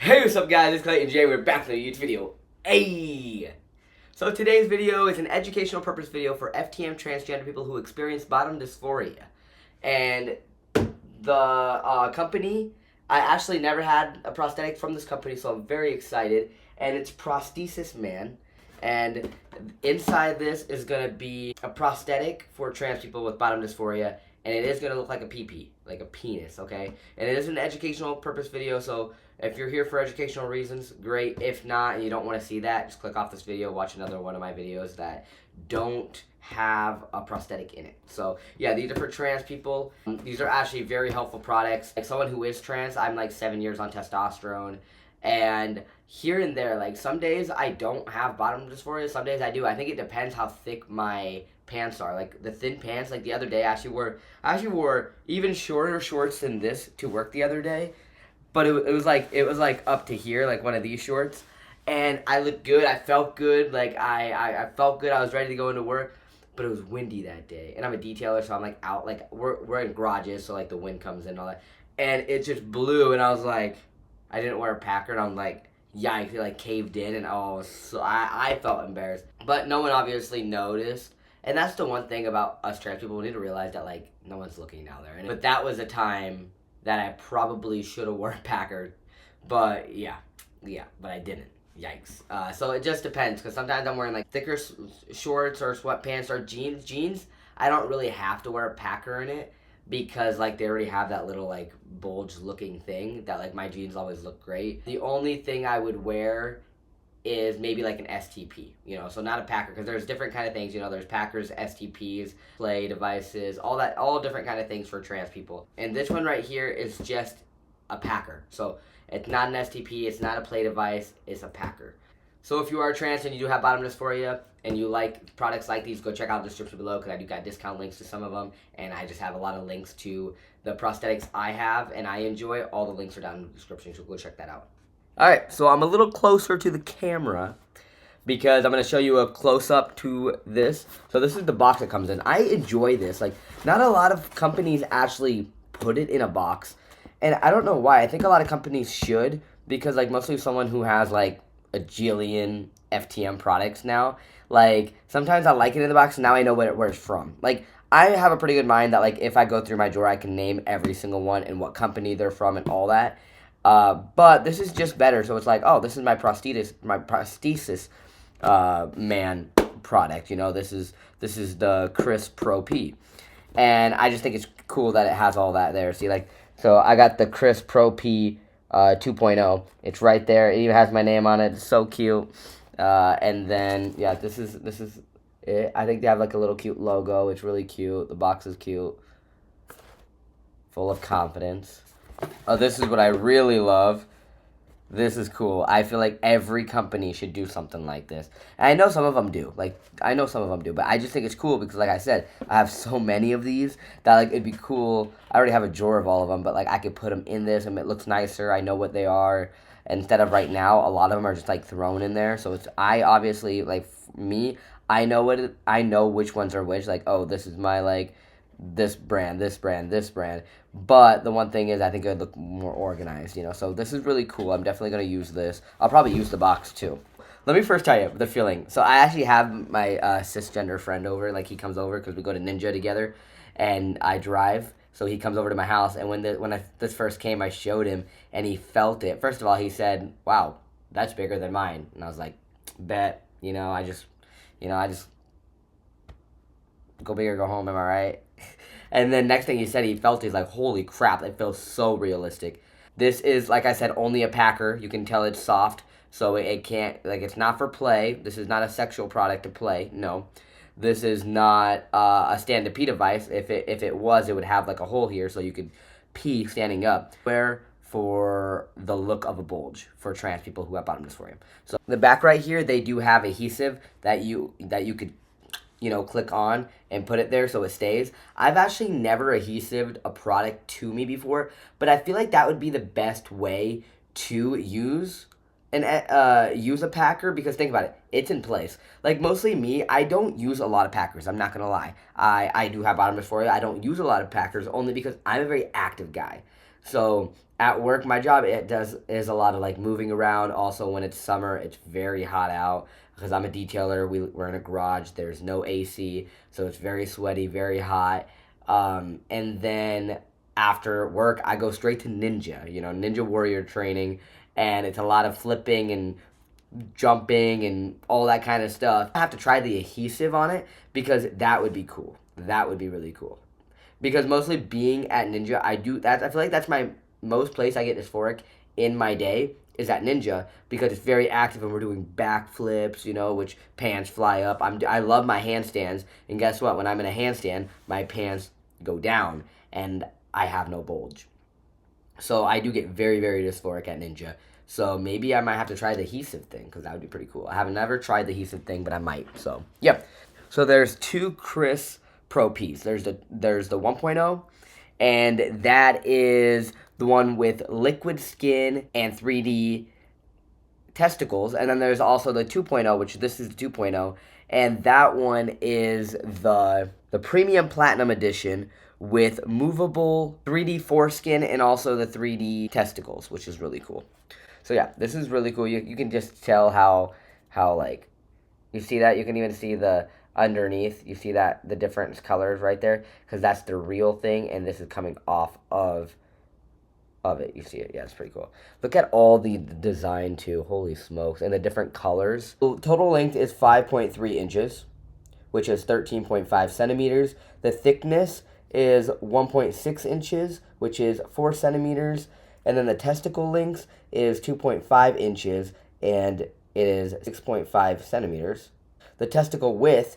Hey, what's up guys, it's Clayton J. We're back with a YouTube video. Hey! So today's video is an educational purpose video for FTM transgender people who experience bottom dysphoria. And the company, I actually never had a prosthetic from this company, so I'm very excited. And it's Prosthesis Man. And inside this is going to be a prosthetic for trans people with bottom dysphoria. And it is going to look like a pee-pee, like a penis, okay? And it is an educational purpose video, so if you're here for educational reasons, great. If not, and you don't want to see that, just click off this video, watch another one of my videos that don't have a prosthetic in it. So, yeah, these are for trans people. These are actually very helpful products. Like, someone who is trans, I'm like 7 years on testosterone, and here and there, like, some days I don't have bottom dysphoria, some days I do. I think it depends how thick my pants are. Like, the thin pants, like the other day, I actually wore even shorter shorts than this to work the other day. But it was like up to here, like one of these shorts, and I looked good. I felt good. Like I felt good. I was ready to go into work, but it was windy that day, and I'm a detailer, so I'm like out. Like we're in garages, so like the wind comes in and all that, and it just blew. And I was like, I didn't wear a packer, and I'm like, yikes! It like caved in, and so I felt embarrassed, but no one obviously noticed. And that's the one thing about us trans people. We need to realize that like no one's looking down there. But that was a time that I probably should have worn Packard, but yeah, but I didn't. Yikes. So it just depends, because sometimes I'm wearing like thicker shorts or sweatpants or jeans. I don't really have to wear a packer in it, because like they already have that little like bulge looking thing that like my jeans always look great. The only thing I would wear is maybe like an STP, so not a packer, because there's different kind of things, there's packers, STPs, play devices, all different kind of things for trans people. And this one right here is just a packer. So it's not an STP, it's not a play device, it's a packer. So if you are trans and you do have bottom dysphoria and you like products like these, go check out the description below, because I do got discount links to some of them, and I just have a lot of links to the prosthetics I have and I enjoy. All the links are down in the description, so go check that out. Alright, so I'm a little closer to the camera because I'm going to show you a close-up to this. So this is the box it comes in. I enjoy this. Like, not a lot of companies actually put it in a box. And I don't know why. I think a lot of companies should, because, like, mostly someone who has, like, a jillion FTM products now, like, sometimes I like it in the box, and now I know where it's from. Like, I have a pretty good mind that, like, if I go through my drawer, I can name every single one and what company they're from and all that. But this is just better, so it's like, oh, this is my prosthesis man product, this is the Chris Pro P, and I just think it's cool that it has all that there. See, like, so I got the Chris Pro P 2.0. It's right there. It even has my name on it. It's so cute. And then yeah, this is it. I think they have like a little cute logo. It's really cute. The box is cute, full of confidence. Oh, this is what I really love. This is cool. I feel like every company should do something like this. And I know some of them do. But I just think it's cool because, like I said, I have so many of these that, like, it'd be cool. I already have a drawer of all of them, but, like, I could put them in this and it looks nicer. I know what they are. Instead of right now, a lot of them are just, like, thrown in there. So I obviously, like, me, I know which ones are which. Like, oh, this is my, like, this brand. But the one thing is, I think it would look more organized, So this is really cool. I'm definitely going to use this. I'll probably use the box too. Let me first tell you the feeling. So I actually have my cisgender friend over. Like, he comes over because we go to Ninja together, and I drive. So he comes over to my house, and when this first came, I showed him, and he felt it. First of all, he said, "Wow, that's bigger than mine." And I was like, "Bet." I just go big or go home. Am I right? And then next thing he said, he felt, he's like, holy crap, that feels so realistic. This is, like I said, only a packer. You can tell it's soft, so it can't, like, it's not for play. This is not a sexual product to play, no. This is not a stand-to-pee device. If it was, it would have, like, a hole here so you could pee standing up. Where for the look of a bulge for trans people who have bottom dysphoria. So the back right here, they do have adhesive that you could click on and put it there so it stays. I've actually never adhesived a product to me before, but I feel like that would be the best way to use a packer, because think about it, it's in place. Like, mostly me, I don't use a lot of packers, I'm not gonna lie. I do have bottom dysphoria. I don't use a lot of packers only because I'm a very active guy. So at work, my job is a lot of like moving around. Also, when it's summer, it's very hot out because I'm a detailer. We're in a garage. There's no AC, so it's very sweaty, very hot. And then after work, I go straight to Ninja. Ninja Warrior training, and it's a lot of flipping and jumping and all that kind of stuff. I have to try the adhesive on it because that would be cool. That would be really cool. Because mostly being at Ninja, I feel like that's my most place I get dysphoric in my day is at Ninja because it's very active and we're doing backflips, which pants fly up. I love my handstands, and guess what? When I'm in a handstand, my pants go down and I have no bulge. So I do get very, very dysphoric at Ninja. So maybe I might have to try the adhesive thing because that would be pretty cool. I have never tried the adhesive thing, but I might. So, yep. So there's two Chris Pro Ps. There's the 1.0, and that is the one with liquid skin and 3D testicles. And then there's also the 2.0, which this is the 2.0, and that one is the premium platinum edition with movable 3D foreskin and also the 3D testicles, which is really cool. So yeah, this is really cool. You can just tell how like, you see that? You can even see the underneath. You see that, the different colors right there? Because that's the real thing, and this is coming off of it. You see it? Yeah, it's pretty cool. Look at all the design too. Holy smokes. And the different colors. Total length is 5.3 inches, which is 13.5 centimeters. The thickness is 1.6 inches, which is 4 centimeters. And then the testicle length is 2.5 inches, and it is 6.5 centimeters. The testicle width